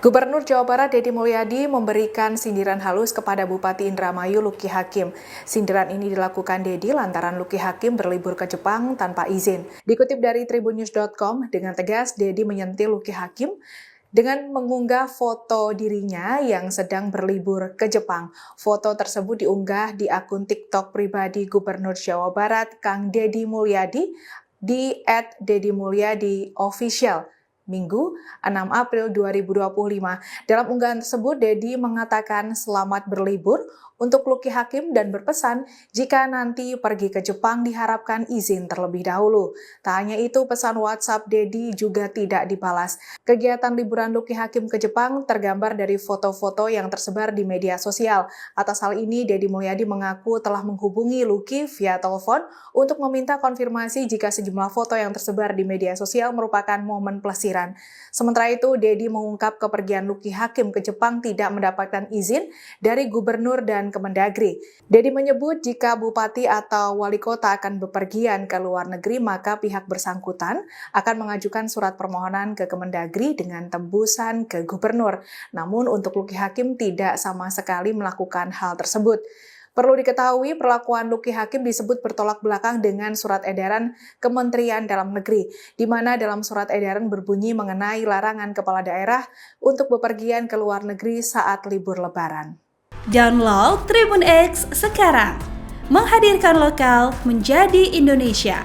Gubernur Jawa Barat Deddy Mulyadi memberikan sindiran halus kepada Bupati Indramayu Luki Hakim. Sindiran ini dilakukan Deddy lantaran Luki Hakim berlibur ke Jepang tanpa izin. Dikutip dari tribunnews.com, dengan tegas Deddy menyentil Luki Hakim dengan mengunggah foto dirinya yang sedang berlibur ke Jepang. Foto tersebut diunggah di akun TikTok pribadi Gubernur Jawa Barat Kang Deddy Mulyadi di @deddymulyadi_official. Minggu 6 April 2025. Dalam unggahan tersebut, Deddy mengatakan selamat berlibur untuk Luki Hakim dan berpesan jika nanti pergi ke Jepang diharapkan izin terlebih dahulu. Tak hanya itu, pesan WhatsApp Deddy juga tidak dibalas. Kegiatan liburan Luki Hakim ke Jepang tergambar dari foto-foto yang tersebar di media sosial. Atas hal ini, Deddy Mulyadi mengaku telah menghubungi Luki via telepon untuk meminta konfirmasi jika sejumlah foto yang tersebar di media sosial merupakan momen pelesiran. Sementara itu, Deddy mengungkap kepergian Luki Hakim ke Jepang tidak mendapatkan izin dari gubernur dan Kemendagri. Deddy menyebut jika bupati atau wali kota akan bepergian ke luar negeri, maka pihak bersangkutan akan mengajukan surat permohonan ke Kemendagri dengan tembusan ke gubernur. Namun untuk Luki Hakim tidak sama sekali melakukan hal tersebut. Perlu diketahui, perlakuan Luki Hakim disebut bertolak belakang dengan surat edaran Kementerian Dalam Negeri, di mana dalam surat edaran berbunyi mengenai larangan kepala daerah untuk bepergian ke luar negeri saat libur Lebaran. Download Tribun X sekarang, menghadirkan lokal menjadi Indonesia.